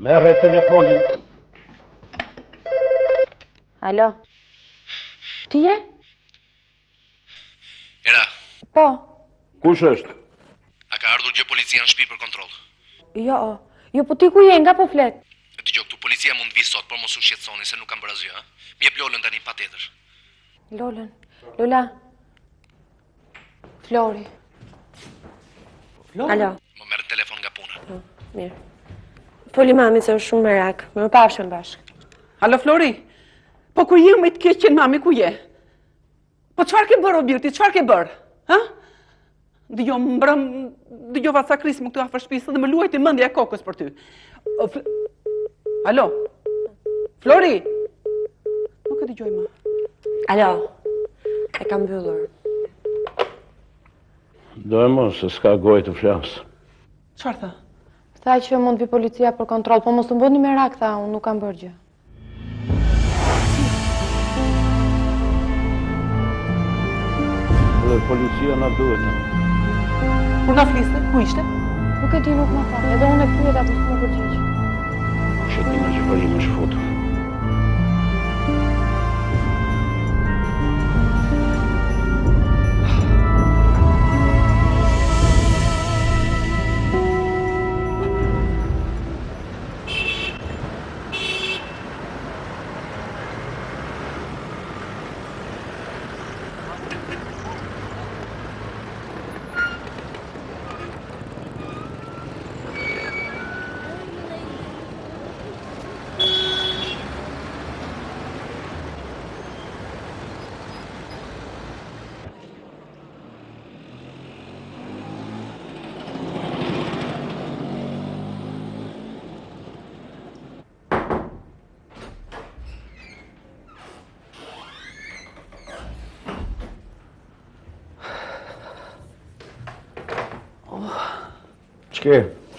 Merre telefonin. Alo. Ti je? Era, Po. Kush është? a ka ardhur gjë policia në shtëpi për kontroll? Jo, po ti ku je, nga po flet? Dëgjoj, këtu policia mund të vi sot, por mos u shqetësoni se nuk kam bërë asgjë, ha? Më jep Lolën tani patjetër. Lolën. Lola. Flori. Alo. Më merr telefon nga puna. Mirë. Foli mami se është shumë merak. Më pafshëm bashkë. Alo Flori, po ku je me të keq qenë mami, ku je? Po çfarë ke bërë Objekti, çfarë ke bërë? Ha? Dëgjova sa krismë këtu afër shtëpisë dhe më luajti mendja e kokës për ty. Alo. Flori. Nuk e dëgjoj më. Alo. E kam mbyllur. Do e mos, se s'ka gojë të flas. Çfarë tha? Tha që mund vi policia për kontroll, po mos të bëni merak, tha, unë nuk kam bërë gjë. Dhe policia na duhet. Kur na fliste, ku ishte? Nuk e di, nuk më tha. Edhe unë e pyeta, po s'më përgjigj. Shëtima që po më shfutur.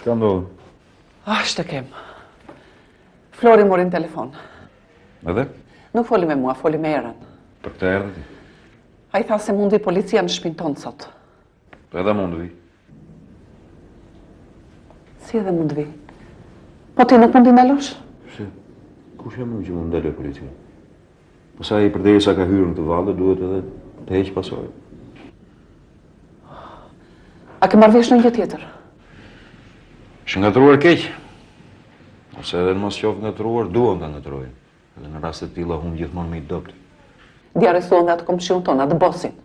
Çka ndodh? Ashtë të kem. Flori mori në telefon. Edhe? Nuk foli me mua, foli me Erën. Për këtë erdhe ti? A i tha se mundi policia në shtëpinë tonë sot. Po edhe mund vi. Si edhe mund vi? Po ti nuk mundi ndalosh? Se, kush jam unë që mund ndaloj policia? Po sa i përderisa ka hyrë në të vallë, duhet edhe të heq pasojë. A ke marrë vesh në një tjetër? Shëngatruar keq. Ose edhe në mos qoftë ngatruar, duan ta ngatrojnë. Edhe në raste të tilla hum gjithmonë me i dopt. Di arrestuan dhe atë komshion tonë, atë bosin.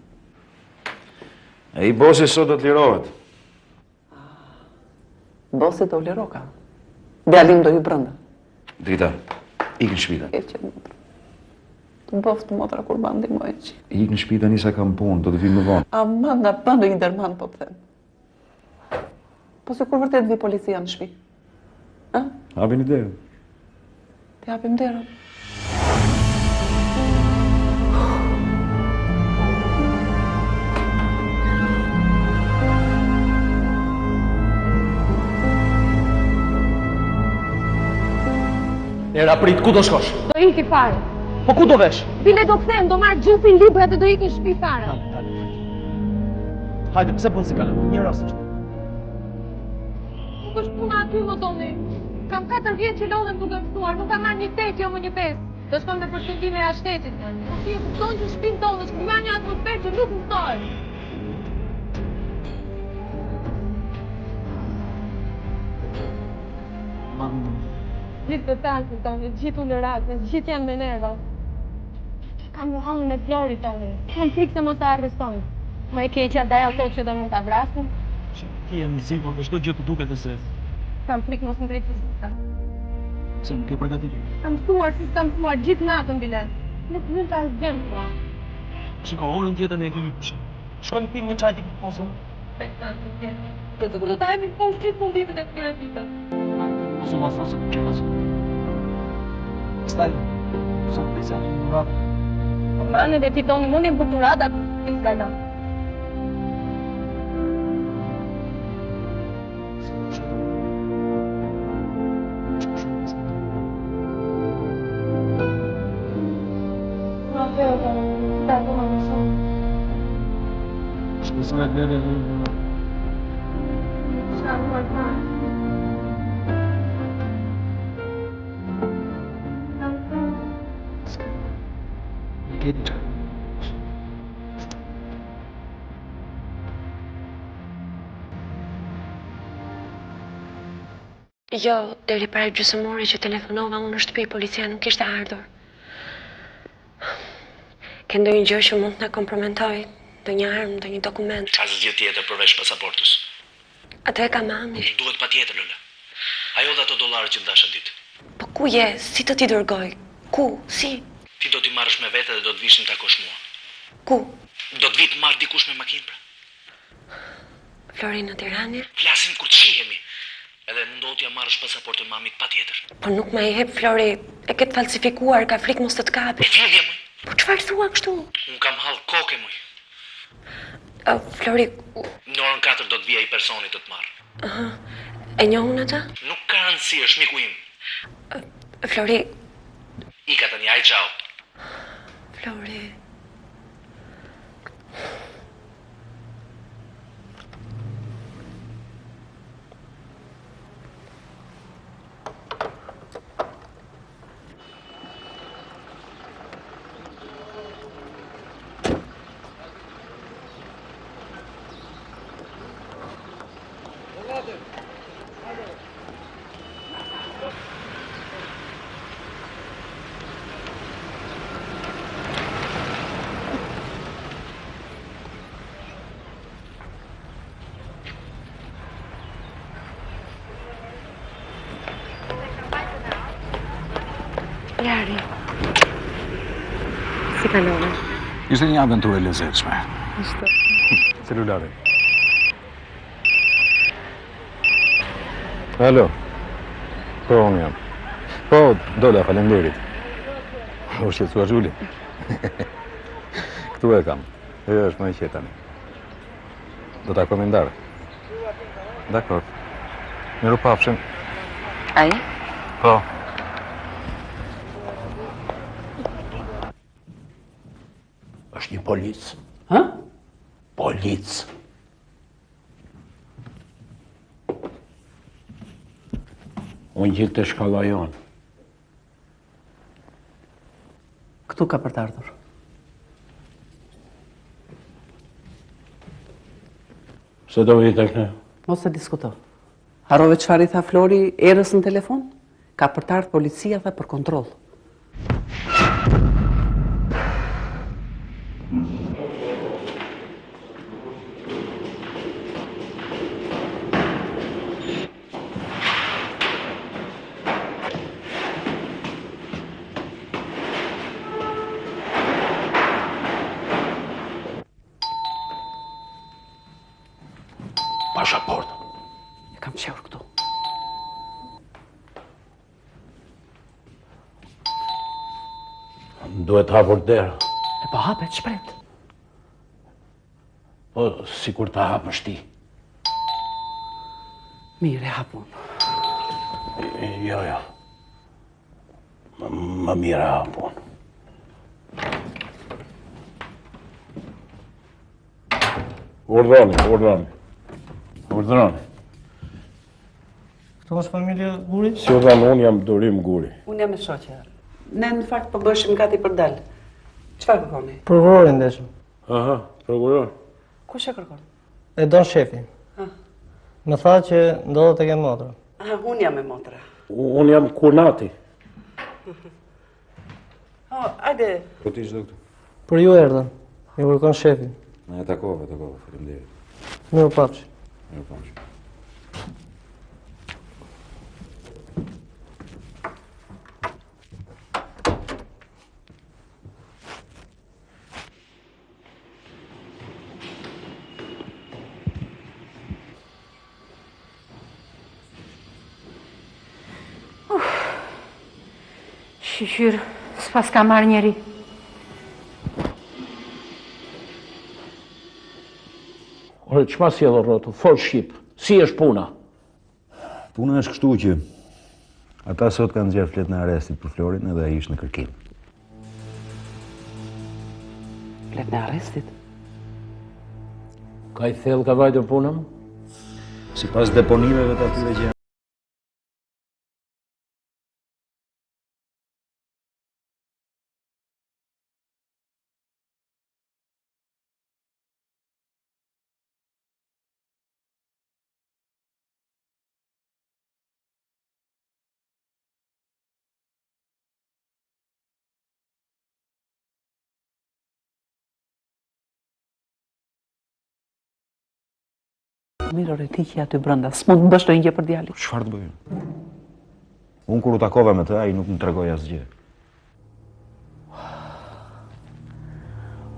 E i bosi sot do të lirohet. Bosi do liroka. Djalim do ju brënda. Drita, ik në shtëpi. E që motra. Të boftë motra kur bandi më e që. Ik në shtëpi tani sa kam punë, do të vi më vonë. Aman, na bëndo i ndërman, po të them. Po se kur vërtet vi policia në shtëpi? Ha? Hapini derën. Të japim derën. Era prit, ku do shkosh? Do iki fare. Po ku do vesh? Bile do kthem, do marr xhupin librat dhe do iki në shtëpi fare. Hajde, pse bën si kalon? Një rast është. Nuk është puna aty, më toni. Kam 4 vjet që lodhem duke mësuar, nuk kam marrë një 8, jo më një 5. Do shkon me përshëndime e shtetit. Po ti e kupton që shtëpinë tonë është nga një atmosferë që nuk mësohet. Gjithë të tanë, tani, gjithë unë rakë, gjithë janë me nerva. Kam në hanën e Florit, tani. Kam frikë se më të arrestojnë. Më e keqja dhe ato që do mund të vrasin. Ti e në sigurt, për çdo gjë të duket e se... Kam frikë mos më drejtë të Se nuk e përgatitur. Kam mësuar si kam mësuar gjithë natën bilet. Nuk mund të asgjën. Shiko, orën tjetër ne kemi pushim. Shkojmë pim një çaj ti posën. Këtë do ta hemi poshtë gjithë mundimet e këtyre ditëve. Ose ma thosë që kësë. Staj, sot të isja një murat. Mane dhe ti toni mundi buturata të skala. Shkësë me të nërë Jetë. Jo, deri para gjysmëore që telefonova unë në shtëpi, policia nuk ishte ardhur. Ke ndonjë gjë që mund të na komprometoj? Ndonjë armë, ndonjë dokument? Qa zgjë tjetër përveç pasaportës? Atë e ka mami. Duhet pa tjetër, Lola. Ajo dhe ato dollarë që ndasha ditë. Po ku je? Si të t'i dërgoj? Ku? Si? Ti do t'i marrësh me vete dhe do të vishim takosh mua. Ku? Do të vitë marrë dikush me makinë, pra. Flori në Tiranë? Flasim kur të shihemi. Edhe mundohu t'ja marrësh pasaportën mamit pa tjetër. Po nuk ma i hep Flori, e ketë falsifikuar, ka frikë mos të t'kapi. Vjedhje, muj. Po çfarë thua kështu? Unë kam hall koke, muj. Flori, Në orën 4 do të vija i personi të të marrë. e njohun atë? Nuk ka rëndësi, është miku im. Flori, Ika tani, aj qau. Flori. Lari. Si kalove? Ishte një aventurë e lezetshme. Ishte. Celulari. Alo. Po, unë jam. Po, dola, falenderit. U shqetësua Zhuli. Këtu e kam. E është më e qetë tani. Do ta komendar. Dakor. Miru pafshim. Ai? Po. Është një polic. Ha? Polic. Unë gjithë të shkalla jonë. Këtu ka për të ardhur. Se do vite këne? Mos e diskuto. Harove çfarë i tha Flori erës në telefon? Ka për të ardhur policia dhe për kontroll. Pasaport. E kam qeur këtu. Duhet hapur dera. E po hapet shpejt. Po, si kur ta hapësh ti. Mirë, e hapun. Jo, jo. Më mire hapun. Urdhoni. Këto është familja Guri? Si u dhanë, unë jam Dorim Guri. Unë jam me shoqe. Ne në fakt po bëshim gati për dal. Çfarë kërkoni? Prokurorin ndeshëm. Aha, prokuror. Kush e kërkon? E don shefi. Më tha që ndodhet tek e motra. Aha, unë jam me motra. Unë jam Kunati. Ajde. Po ti çdo këtu? Për ju erdhën. Ju kërkon shefi. Na e takova, faleminderit. Mirë pafshi. Mirë pafshi. Shqyr, s'pas ka marrë njeri. Ore, qëma si edhe rrotu? Fol Shqip. Si është puna? Puna është kështu që ata sot kanë nxjerrë flet në arrestit për Florin edhe ai ishte në kërkim. Flet në arrestit? Ka i thellë ka vajtur punëm? Sipas deponimeve të atyre që Mirë, ore, ti që aty brenda, s'mund të bësh ndonjë gjë për djalin. Çfarë të bëj? Unë kur u takova me të, ai nuk më tregoi asgjë.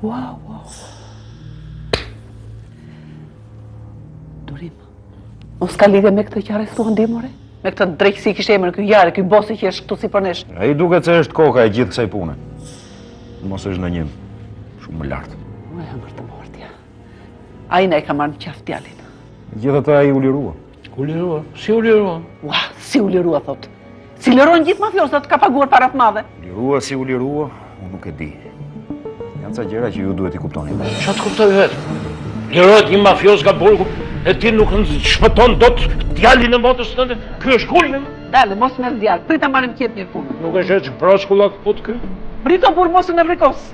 Wow. Durim, mos ka lidhje me këtë që arrestuan dimore? Me këtë drejtësi kishte emër ky Jari, ky bosi që është këtu si për nesh. Ai duket se është koka e gjithë kësaj pune. Mos është ndonjë shumë më lart. Ua, jam për të mortja. Ai na e ka marrë në qafë djalin. Gjithatë ai u lirua. U lirua? Si u lirua? Ua, si u lirua, thot. Si liron gjithë mafiosat, ka paguar para të madhe. Lirua si u lirua, unë nuk e di. Janë ca gjëra që ju duhet i kuptoni. Qa të kuptoj vetë? Lirohet një mafios nga burgu, e ti nuk shpëton dot djalin e motës tënde. Ky është kulmi. Dale, mos me djalë, prita marrim qetë një punë. Nuk e shetë që proshkullak put ky? Brito burë mosën e vrikos.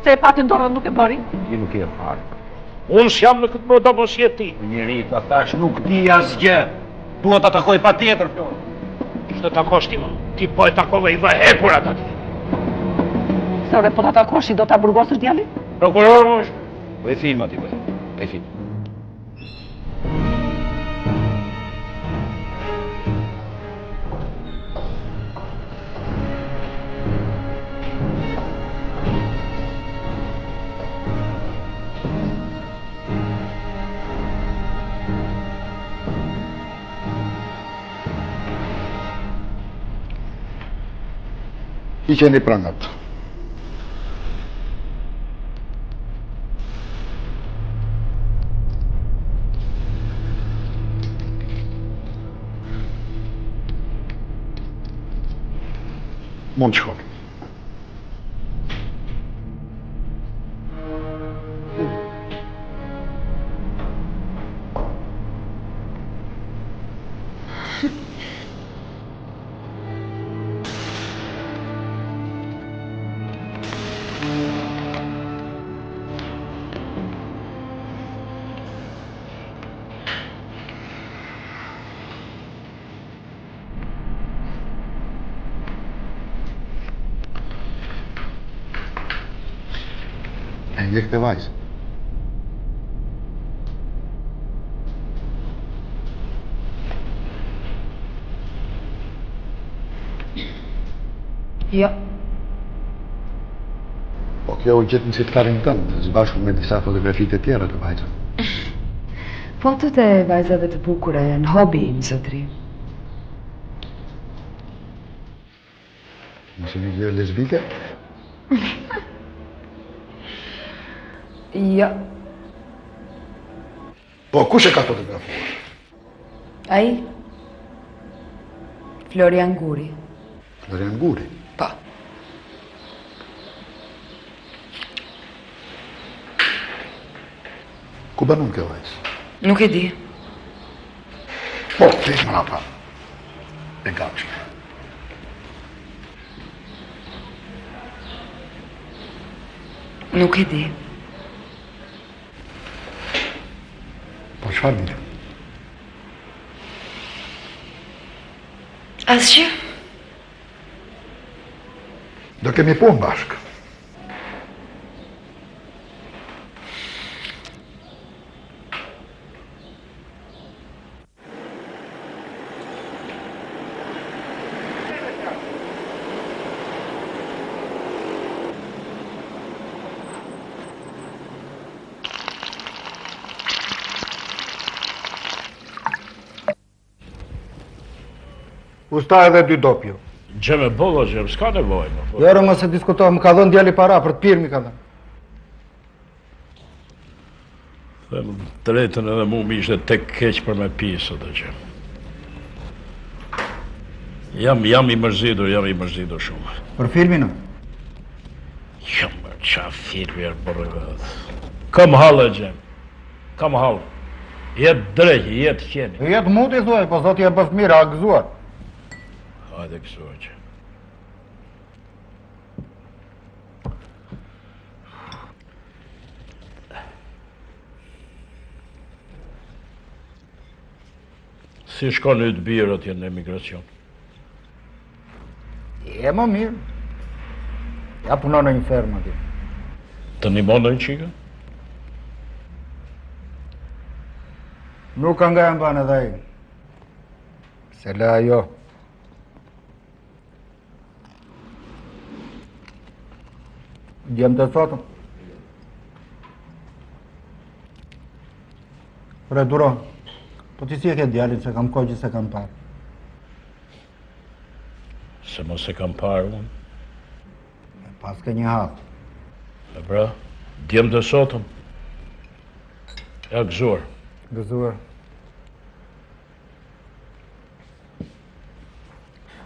Se e pati dorën nuk e bëri. Ti nuk je parë. Unë s'jam në këtë mëdo mos je ti. Njeri, ta tash nuk di asgjë. Dua ta takoj patjetër Flori. Ç'të takosh ti më? Ti po e takove i vahepur ata ti. Se ore, po ta takosh i do ta burgosësh djalin? Prokuror më është. Po e film aty, po. E film. I qeni prangat. Mund të shkoni. Je këtë vajzë. Jo. Po kjo u gjetë në sitkarin tënë, zbashku me disa fotografitë e tjera të vajzën. Fotot e vajzave të bukura janë hobi im, zotri. Nëse një gjë lesbike? Jo. Po, kush e ka fotografuar? Ai? Florian Guri. Florian Guri? Po. Ku banon kjo vajzë? Nuk e di. Po, të ishë mrapa. E gatshme. Nuk e di. Po, çfarë bile? Asgjë. Do kemi punë bashkë. Usta edhe dy dopjo. Gjeme bolla, gjem, s'ka nevoj më. Jero më se diskutohë, më ka dhënë djali para, për të pirë mi ka dhënë. Them drejtën edhe mu mi ishte tek keq për me pisë të gjem. Jam i mërzitur shumë. Për filmin o? Jo, më qa filmi e bërë vetë. Kam halë, gjem. Kam halë. Jetë drejtë, jetë qeni. Jetë mund i thuaj, po zoti e bëft mirë, a gëzuar. Hajde kësuaj që. Si shkon në të birët jenë në emigracion? E më mirë. Ja punon në një fermë atje. Të një në një qika? Nuk ka nga e mban edhe ai. Se le ajo. Djem të sotëm. Re duro, po ti si e ke djalin se kam kohë që se kam parë. Se mos e kam parë unë. Pas ke një hap. E bra, djem të sotëm. Ja gëzuar. Gëzuar.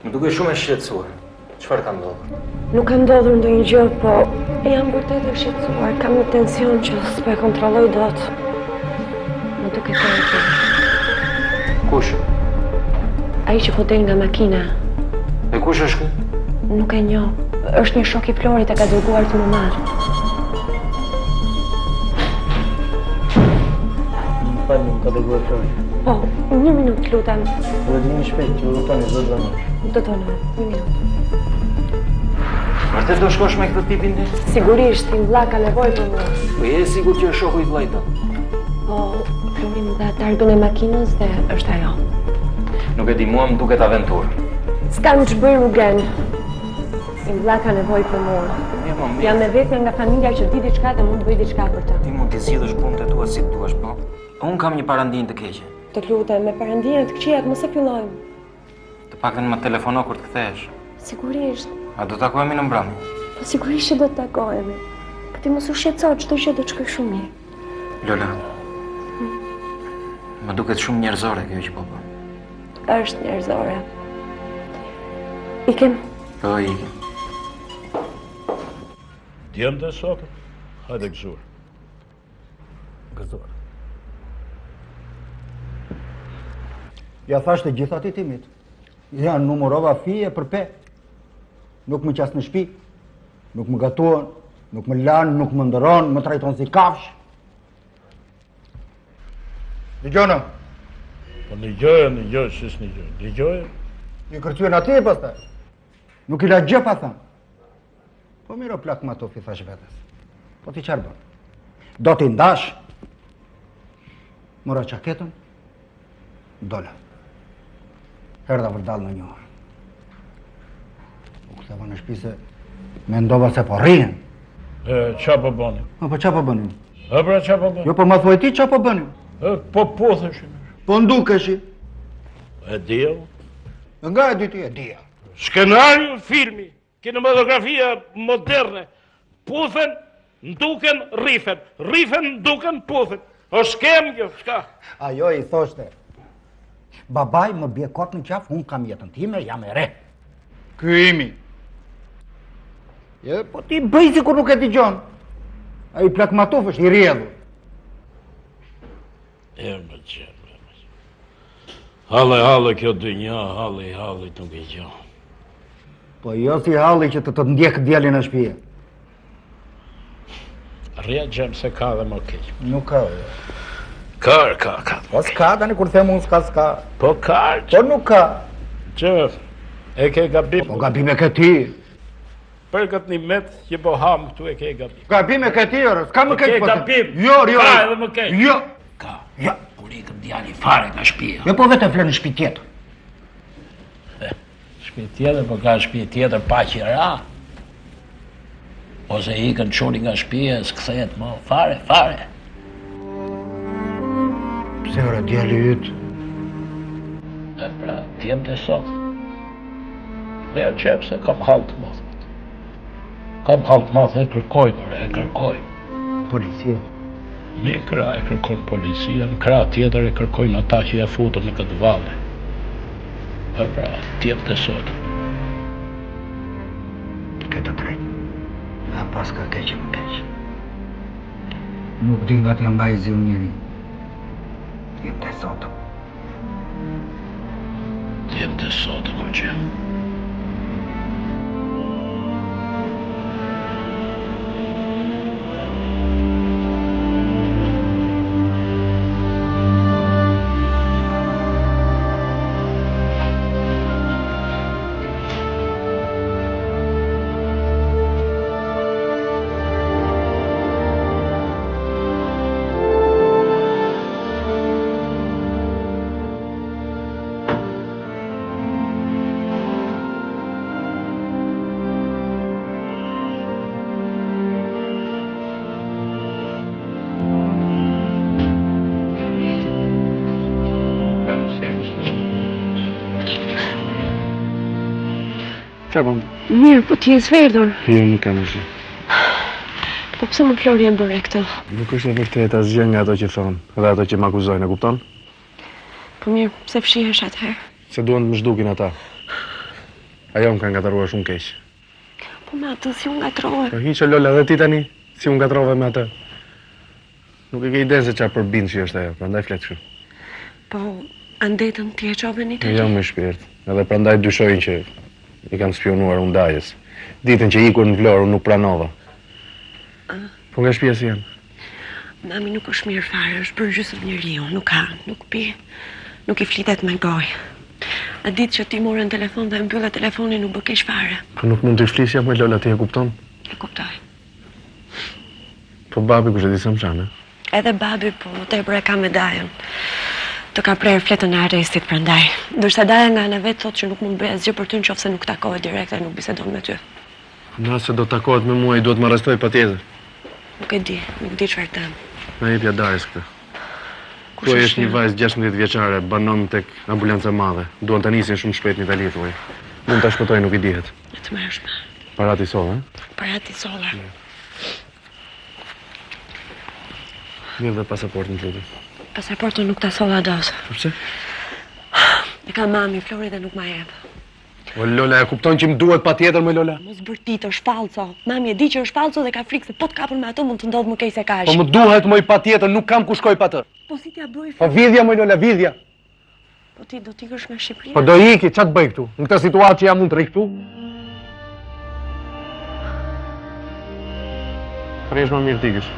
Më duke shumë e shqetësuar. Çfarë ka ndodhur? Nuk ka ndodhur ndonjë gjë, po jam vërtet e shqetësuar. Kam një tension që s'po e kontrolloj dot. Më duket e keq. Kush? Ai që po del nga makina. E kush është ky? Nuk e njoh. Është një shok i Florit, e ka dërguar të më marr. Falni, më ka dërguar Flori. Po, një minutë lutem. Do të vini shpejt, që do tani zot vëmë. Do të në, një minutë. Vërtet do shkosh me këtë tipin ti? Sigurisht, tim vlla ka nevojë për mua. Po je sigurt që është shoku i vllait tënd? Po, Flori më dha targën e makinës dhe është ajo. Nuk e di, mua më duket aventurë. S'kam ç'bëj Rugen. Tim vlla ka nevojë për mua. Jam me vetëm nga familja që di diçka dhe mund të bëj diçka për të. Ti mund të zgjidhësh punët e tua si të duash, po? Unë kam një parandinë të keqe. Të lutem, me parandinat të këqijat mos e fillojmë. Të paktën më telefono kur të kthehesh. Sigurisht. A do takohemi në mbrëmje? Po sigurisht që do të takohemi. Po ti mos u shqetëso, çdo gjë do të shkojë shumë mirë. Lola. Më duket shumë njerëzore kjo që po bën. Është njerëzore. Ikem. Po ikem. Djem të sotëm. Hajde gëzuar. Gëzuar. Ja thash të gjitha ti timit. Ja numërova fije për pe. Nuk më qas në shtëpi. Nuk më gatuan, nuk më lanë, nuk më ndëron, më trajton si kafsh. Dëgjona. Po një gjë, s'is një gjë. Një gjë. I kërcyen atje pastaj. Nuk i la gjë pa thënë. Po miro plak ma tofi thash vetes. Po ti çfarë bën? Do t'i ndash. Mora çaketën. Dola. Erdha për dal në një orë. U ktheva në shtëpi se mendova se po rrihen. Qa po bënim? Po qa po bënim? Pra qa po bënim? Jo, po ma thuaj ti qa po bënim? Po thëshim. Po ndukeshi. E dia. Nga e di ti e dia. Skenariu filmi, kinematografia moderne, puthen, nduken, rrifen, nduken, puthen. O skem kjo, shka? Ajo i thoshte, babaj më bje kot në qaf, unë kam jetën time, jam e re. Ky imi. Po ti bëj si kur nuk e t'i gjon. A i plak matuf është i rjedhur. Më qenë. Halle kjo dynja, halle të nge gjo. Po jo si halli që të ndjek djelin në shpije. Rria gjem se ka dhe më keq. Nuk ka. Ka. Po s'ka, tani kur them unë s'ka. Po ka. Po nuk ka. Që, e ke gabim. Po gabim e ke ti. Për këtë një met që po hamë këtu e ke gabim. Gabim e ke ti, s'ka më keq. Ke gabim. Jo. Ka edhe më keq. Jo. Ka. Jo. Kur i këm djali fare nga shpia. Jo, po vetë e flenë në shpi tjetër. Shpi tjetër, po ka shpi tjetër pa qira. Ose i kën qoni nga shpia, s'kthehet më. Fare. Pse ora djali yt? E pra, t'jem të sot. Dhe e qep se kam halt më. Kam halt më, e kërkoj. Policia. Me kra e kërkon policia, në kra tjetër e kërkojnë ata që ja futën në këtë valle. E pra, t'jem të sot. Këtë drejt. A pas ka keq më keq. Nuk di nga t'jam baj zi unë njëri. T'jem të sotëm. T'jem të sotëm, o që. Çfarë bën? Mirë, po ti je zverdhur. Jo, nuk kam asgjë. Po pse më Flori e bëre këtë? Nuk është e vërtetë asgjë nga ato që thon, edhe ato që më akuzojnë, e kupton? Po mirë, pse fshihesh atëherë? Se duan të më zhdukin ata. Ajo më ka ngataruar shumë keq. Po me atë si unë ngatrove. Po hiqë Lola dhe ti tani, si unë ngatrove me atë. Nuk e ke ide se çfarë përbind që është ajo, prandaj flet kështu. Po andetën ti e çove një të Jo me shpirt, edhe prandaj dyshojnë që i kanë spionuar unë dajës. Ditën që ikur në Vlorë unë nuk pranova. Po nga shtëpia si janë? Mami nuk është mirë fare, është bërë gjysmë njeriu, nuk ka, nuk pi, nuk i flitet me gojë. A ditë që ti morën telefon dhe mbyllë telefonin nuk bë keq fare. Po nuk mund të flisja me Lola, ti e kupton? E kuptoj. Po babi kush e di se më qanë, Edhe babi, po tepër e ka me Dajën. Të ka prerë fletën e arrestit prandaj. Ndërsa Daja nga ana vet thotë që nuk mund bëj asgjë për ty nëse nuk takohet direkt e nuk bisedon me ty. Nëse do takohet me mua i duhet më arrestoj patjetër. Nuk e di çfarë them. Na jepja Darës këtë. Tu është një vajzë 16 vjeçare, banon tek ambulanca e madhe. Duan ta nisin shumë shpejt në Itali thuaj. Mund ta shpëtoj, nuk i dihet. E të mërshme. Parati solla, ëh? Parati solla. Mirë dhe pasaportin të lutem. Pasaportën nuk ta solla dos. Pse? E ka mami Flori dhe nuk ma jep. O Lola, e kupton që më duhet patjetër me Lola? Mos bërtit, është falco. Mami e di që është falco dhe ka frikë se po të kapën me ato mund të ndodhë më keq se kaq. Po më duhet moj patjetër, nuk kam ku shkoj pa të. Po si t'ja bëj? Po vidhja moj Lola, vidhja. Po ti do t'ikësh nga Shqipëria? Po do iki, ç'a të bëj këtu? Në këtë situatë që jam mund të rri këtu? Presh më mirë t'ikësh.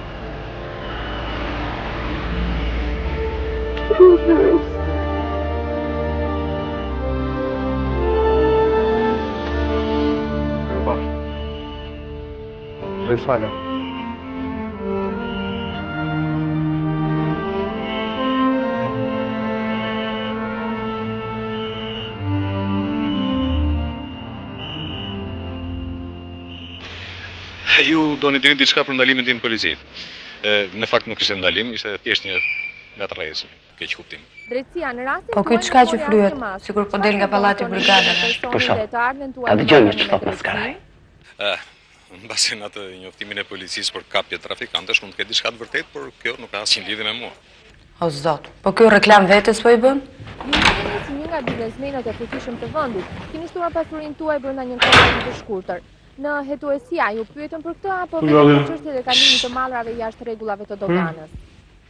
Falha. Ju doni dini diçka për ndalimin tim në polici. Në fakt nuk ishte ndalim, ishte thjesht një ngatrrësi, keq kuptim. Drejtësia në rastin Po këtë çka që flyhet, sikur po del nga pallati i brigadave. Po shoh. Ta dëgjojmë çfarë thotë Maskaraj. Mbasi në atë njoftimin e policisë për kapje trafikantesh mund të ketë diçka të vërtetë, por kjo nuk ka asnjë lidhje me mua. O zot, po kjo reklam vetes po i bën? Ju jeni si një nga biznesmenët e fuqishëm të vendit. Keni shtuar pasurinë tuaj brenda një kohë të shkurtër. Në hetuesia ju pyetën për këtë apo vetëm për çështjet e kalimit të mallrave jashtë rregullave të doganës?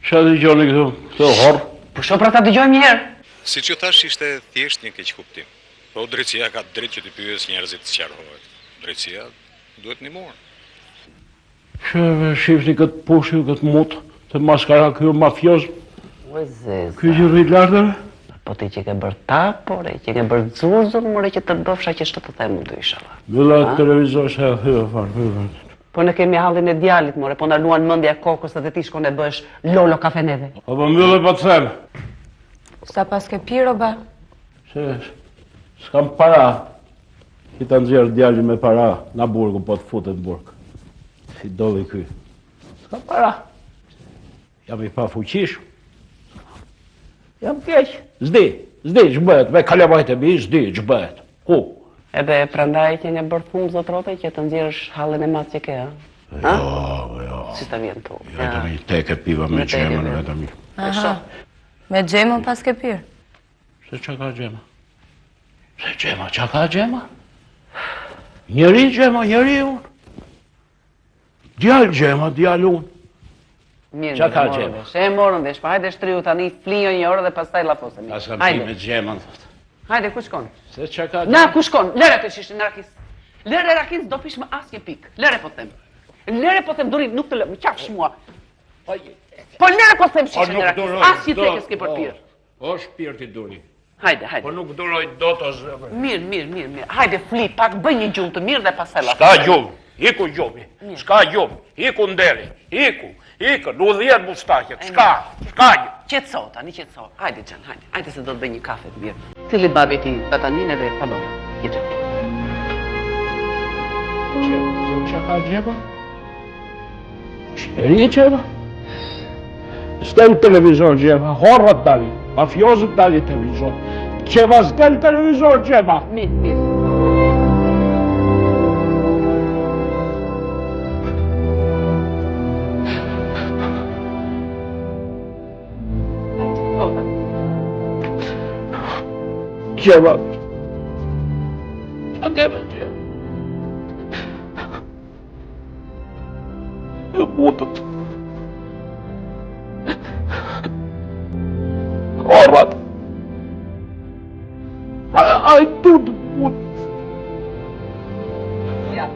Çfarë dëgjoni këtu? Këtë horr? Po shoh pra ta dëgjojmë një herë. Siç ju thash, ishte thjesht një keq kuptim. Po drejtësia ka drejt që të pyes njerëzit të sqarohet. Drejtësia duhet ndihmuar. Shifni këtë pushë, këtë mut, të Maskara kjo mafioz. Ky që rrit lartër? Po ti që ke bërë tapor, që ke bërë zuzën, more që të bëfsha që shtë të them të ishala. Bëlla televizor se hyve farë. Po ne kemi hallin e djalit, more, po na luan mendja kokës edhe ti shkon e bësh lolo kafeneve. Po mbyllë pa të them. Sa pas ke piro ba? Se s'kam para. Ki ta nxjerr djalin me para na burgu po të futet në burg. Si dolli ky. S'kam para. Jam i pa fuqish. Jam keq. Zdi ç'bëhet, me kalamajt e mi, zdi ç'bëhet. Ku? Edhe prandaj që një bërë thumë zotrote që të nxjerrësh hallin e madh që ke, ha? Jo. Si ta vjen tu? Jo, të mi teke piva me gjemën vetëm. Aha. Me gjemën pas ke pirë? Se çka ka gjema? Se gjema, çka ka gjema? Njeri gjema, njeri unë. Djallë gjema, djallë unë. Mirë, Qa ka gjema? E morën vesh, pa hajde shtriu tani, flinjo një orë dhe pastaj lafosemi. As kam pi me gjemën, thotë. Hajde, ku shkon? Se çka ka Na, ku shkon? Lere të shishin në rakis. Lere rakis, do pish më asnjë pik. Lere po them. Lere po them, durin, nuk të lë, më qafsh mua. Po lere po them shishin në rakis, asnjë tekës ke për pirë. O shpirti duri. Hajde. Po nuk duroj dot o zëvë. Mirë. Hajde, fli, pak bëj një gjumë të mirë dhe pastaj lafos. Ska gjumë, iku gjumi. Ska gjumë, iku nderi, iku, në dhjetë mustaqet, ska një. Qetso, tani qetso. Hajde, Gjan, hajde. Hajde se do të bëj një kafe të mirë. Cili babi ti, tatanin edhe pallon. Jetë. Qa ka gjema? Qeri e gjema? S'den televizor gjema, horrat dali, mafiozët dali televizor. Gjema s'den televizor gjema. Mirë. qeva. A ke me qeva? E mutët. Korvat. Ai tudo mutët. Ja.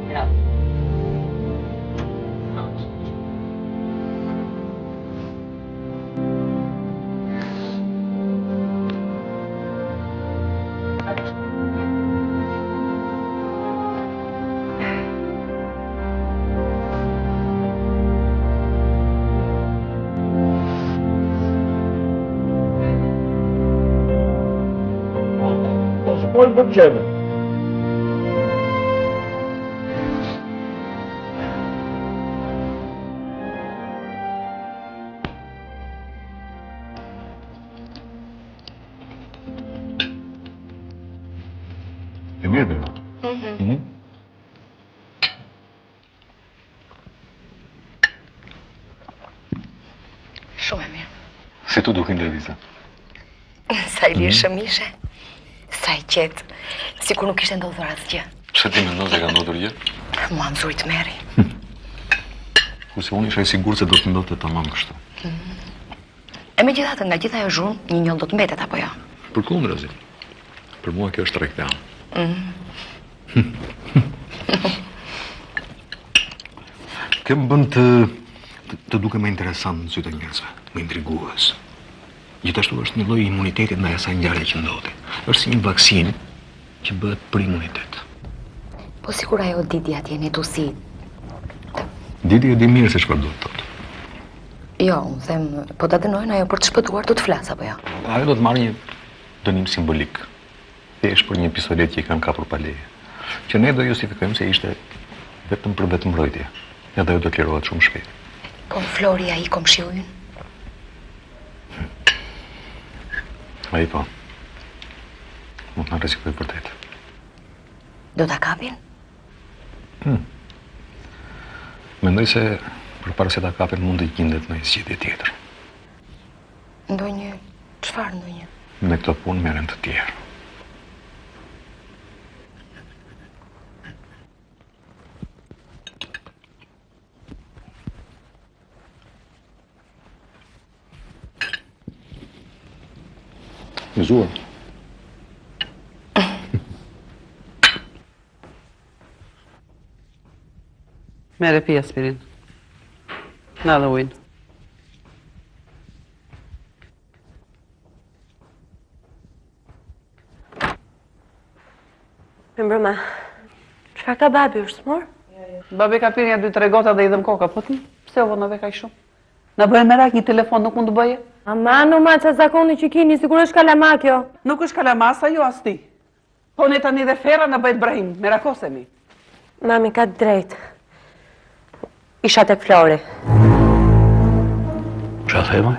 Poi per cielo. E mirë bërë? Shumë e mirë. Si tu dukin Levisa? Sa i lirë shëmishe, sa i qetë, si kur nuk ishte ndodhur asgjë. Pse ti mendon se ka ndodhur gjë? Mua më zuri të meri. Kurse unë isha i sigurt se do të ndodhte tamam kështu. E megjithatë, nga gjitha ajo zhurmë, një njëll do të mbetet apo jo? Përkundrazi. Për mua kjo është tregtan. Kjo më bën të duke më interesant në sytë e njerëzve, më intrigues. Gjithashtu është një lloj imunitetit ndaj asaj ngjarje që ndodhi. Është si një vaksinë që bëhet për imunitet. Po sikur ajo Didi atje në Tusi. Didi e di mirë se çfarë do të thotë. Jo, unë them, po ta dënojnë ajo për të shpëtuar do të flas apo jo? Ajo do të marrë një dënim simbolik. Thjesht për një pistolet që i kanë kapur pa leje. Që ne do justifikojmë se ishte vetëm për vetëmbrojtje. Edhe ajo do të lirohet shumë shpejt. Po Flori ai komshiu ynë? Ai po. Mund të rrezikoj vërtet. Do ta kapin? Mendoj se përpara se ta kapin mund të gjendet në një zgjidhje tjetër. Ndonjë, çfarë ndonjë? Me këto punë merren të tjerë. Gëzuar. Mere pi aspirin. Na dhe ujnë. Me mbrëma, çfarë ka babi, është smur? Babi ka pirë 2-3 gota dhe i dhëm koka, po ti, pse o vënë kaq shumë? Na bëhen merak, një telefon nuk mund të bëje? Ama, no ma qa zakoni që kini, sigur është kalama kjo. Nuk është kalamasa, jo as ti. Po ne tani dhe Fera në bëjt Brahim, merakosemi. Mami ka drejt. Isha tek Flori. Çfarë themoj?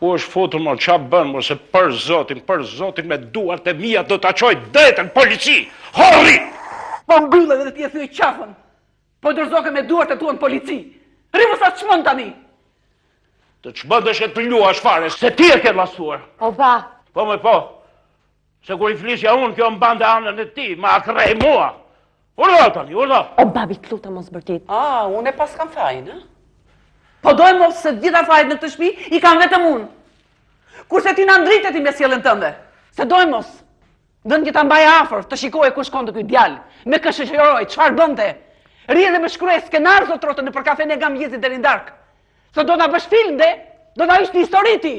Ku është futur më qa bën, më se për zotin me duart e mia do ta çoj detën polici. Horri! Po mbyllë dhe ti e thyej qafën. Po dorzoke me duart e tua në polici. Rrimu sa çmend tani. Të çmendesh e të luash fare, se ti e ke llasuar. O ba, Po me po. Se kur I flisja unë, kjo mbante anën e ti, ma akrej mua. Urdo tani, urdo. o babi, të lutem mos bërtit. Unë e pas kam fajin, ha? Po dojmë mos se gjitha fajt në këtë shtëpi I kam vetëm unë. Kurse ti na ndritet I me sjellën tënde. Se dojmë mos. Dën që ta mbaj afër, të shikoje ku shkonte ky djalë, me kë shoqëroi, çfarë bënte. Rrie dhe më shkruaj skenar zotrotë në për kafenë e Gamjezit deri në darkë. Se do na bësh film dhe do na ish një histori ti.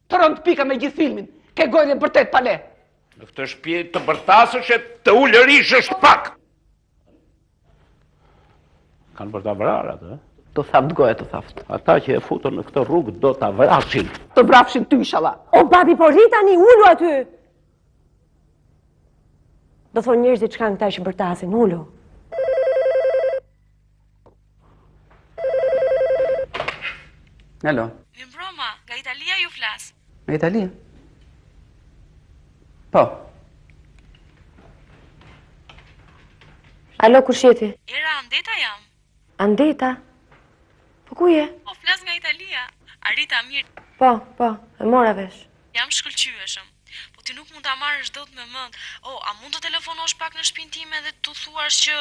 Të rënd pika me gjithë filmin. Ke gojën e vërtet pa le. Në këtë shtëpi të bërtasësh e të ulërishësh pak. Kanë për ta vrarë atë, Të thaft goja të thaft. Ata që e futën në këtë rrugë do ta vrasin. Të vrapshin ty inshallah. O babi, po rri tani, ullu aty. Do thonë njerëzit çka këta që bërtasin, ullu. Alo. Mbroma, nga Italia ju flas. Nga Italia? Po. Alo, kush jeti? Era Andeta jam. Andeta? Po ku je? Po flas nga Italia. Arita mirë. Po, e mora vesh. Jam shkëlqyeshëm. Po ti nuk mund ta marrësh dot me mend. A mund të telefonosh pak në shtëpinë time dhe të thuash që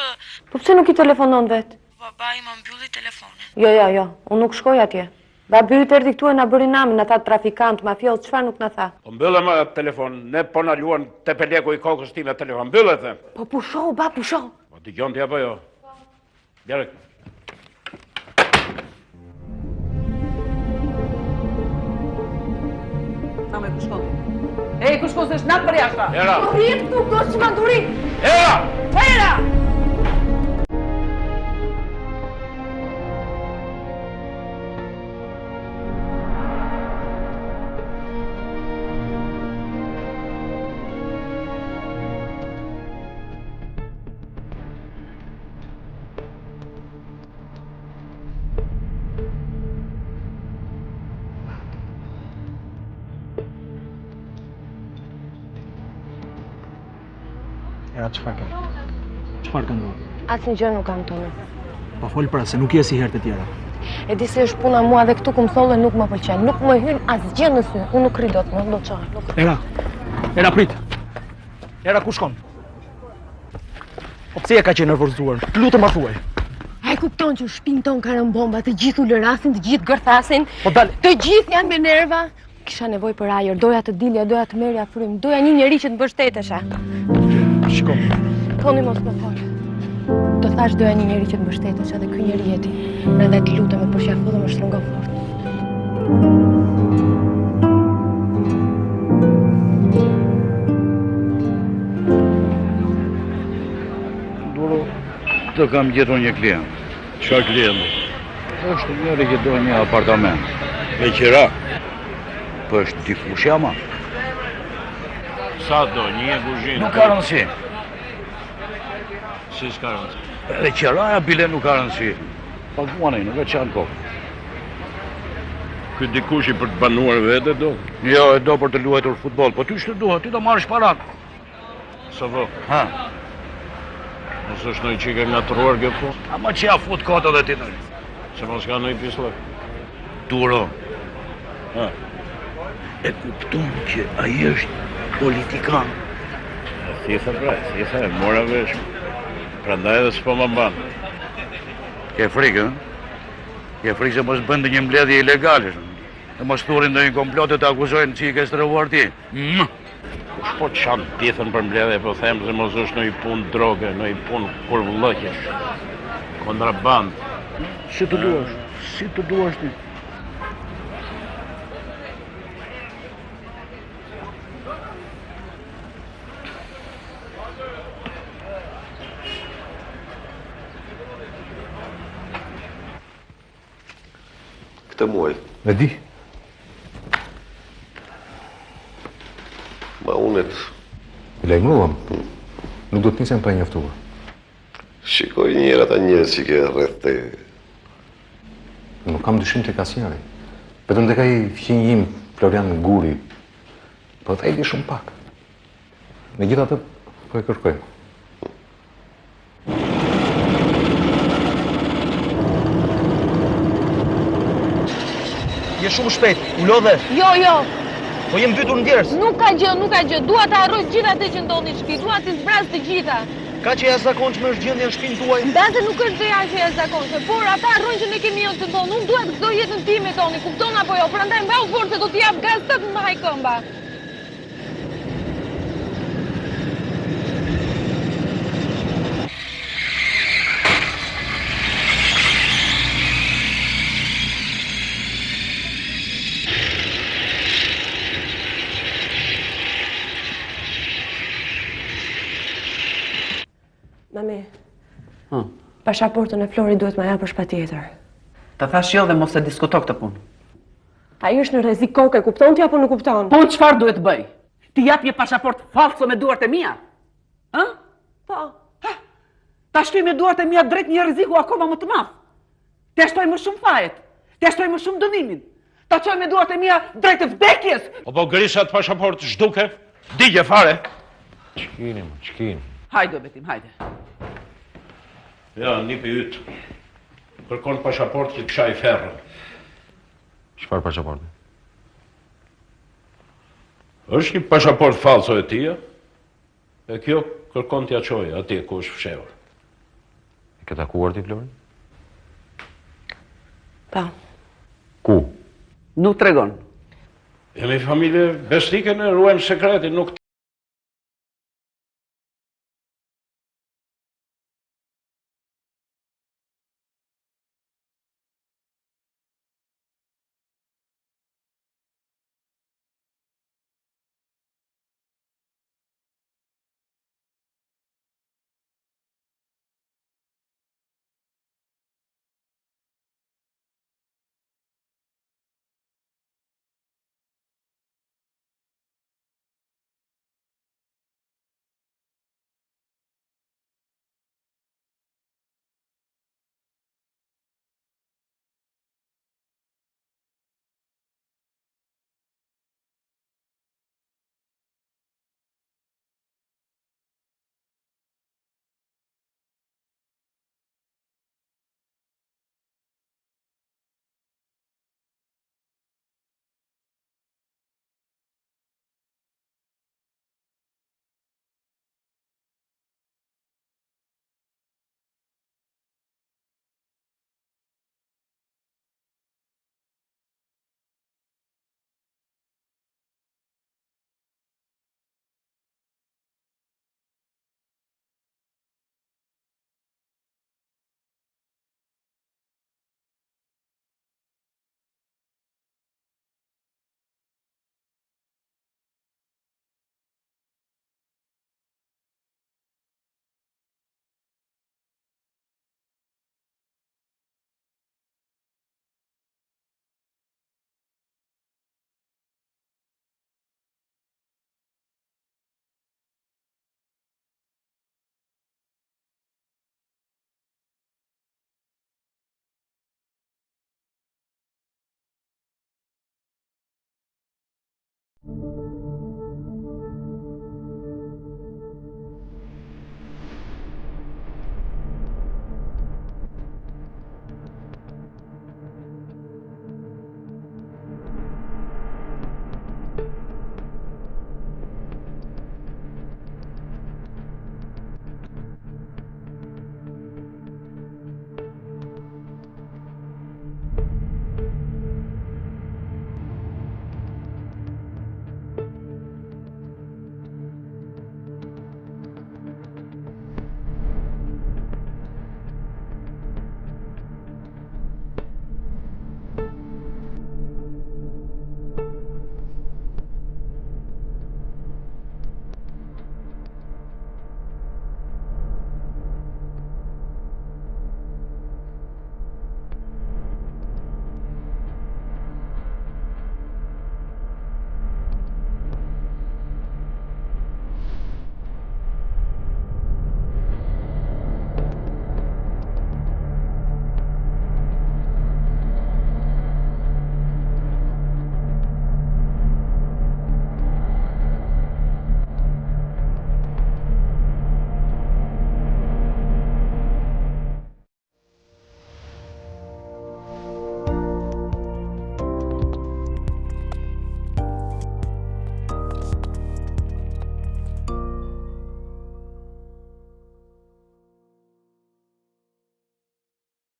Po pse nuk I telefonon vet? babai më mbylli telefonin. Jo, unë nuk shkoj atje. Babi yt erdhi këtu e na bëri namin, na tha trafikant, mafios, çfarë nuk na tha. Po mbyllë më telefon, ne po na luan te peleku I kokës time telefon. Mbyllë them. Po pusho, ba, pusho. Po dëgjon ti apo jo? Bjerë. Na me kushkon. Ej, kushkon se është natë për jashta. Era. Po rrit këtu, do të çmanduri. Era! Era! Era çfarë ka? Çfarë ka ndodhur? Asnjë gjë nuk kam tonë. Po fol pra se nuk je si herët e tjera. E di se është puna mua dhe këtu ku më tholle nuk më pëlqen. Nuk më hyn asgjë në sy. Unë nuk ri dot, më do të çoj. Era prit. Era ku shkon? Po pse e ka qenë nervozuar? Të lutem ma thuaj. Ai kupton që shtëpinë ton ka rënë bomba, të gjithë u lërasin, të gjithë gërthasin. Po dal. Të gjithë janë me nerva. Kisha nevojë për ajër, doja të dilja, doja të merja frym, doja një njerëz që të mbështetesha. Shiko. Toni mos më fol. Të thash doja një njerëz që të mbështetesha dhe ky njerëz jeti. Prandaj të lutem më përqafo dhe më shtrëngo fort. Duro, të kam gjetur një klient. Çfarë klienti? Është njëri që do një apartament. Me qira? Po është difushja ma. Sa do, një kuzhinë? Nuk ka rëndësi. Si s'ka rëndësi? Edhe qiraja bile nuk ka rëndësi. Paguani, nuk e qanë kokë. Ky dikush I për të banuar vete do? Jo, e do për të luajtur futboll, po ty ç'të duhet, ti do marrësh parat. Sa vë? Ha. Nësë është nëjë qike nga të ruar kjo po? Ama që ja fut koto dhe ti të një. Se mos ka nëjë pislok? Duro. Ha. E kupton që ai është politikan. Thitha pra, thitha e mora vesh. Prandaj edhe s'po më mban. Ke frikë, Ke frikë se mos bëndë një mbledhje ilegale. Dhe mos thurin ndonjë komplot e të akuzojnë që I ke strehuar ti. Kush po çan ditën për mbledhje, po them se mos është në I punë droge, në I punë kurvullëqesh. Kontraband. Si të duash? Si të duash ti? Këtë muaj. E di. Ma unet. I lajmëruam. Nuk do të nisem pa njoftuar. Shikoj njëra ata njerëz që ke rreth te. Nuk kam dyshim tek asnjëri. Vetëm tek ai fëmijë im, Florian Guri, po ai di shumë pak. Megjithatë, po e kërkojmë. Je shumë shpejt, u lodhe. Jo. Po jem mbytur ndjerës. Nuk ka gjë. Dua ta harroj gjithë atë që ndodhi në shtëpi. Dua të zbraz të gjitha. Ka që jashtëzakonshme është gjendja në shtëpinë tuaj? Mbase nuk është gjëja që jashtëzakonshme, por ata harrojnë që ne kemi jo të tonë. Unë dua të gëzoj jetën time, Toni, kupton apo jo? Prandaj mbau forcë do t'i jap gaz të mbaj këmba. Mami, pashaportën e Flori duhet ma japësh patjetër. Ta thash jo dhe mos e diskuto këtë punë. Ai është në rrezik koke, kupton ti apo nuk kupton? Po çfarë duhet bëj? Ti jap një pasaport falso me duart e mia? Ë? Po. Ta shtoj me duart e mia drejt një rreziku akoma më të madh. Të shtoj më shumë fajet. Të shtoj më shumë dënimin. Ta çoj me duart e mia drejt të vdekjes. Po grishat pasaport zhduke, digje fare. Çkini. Hajde, Betim, hajde. Ja, nipi yt. Kërkon pasaport që të kshaj ferrën. Çfarë pasaporti? Është një pasaport falso e tia, e kjo kërkon t'ja qoj atje ku është fshehur. E ke takuar ti Florin? Po. Ku? Nuk tregon. Jemi familje besnike, ne ruajmë sekretin, nuk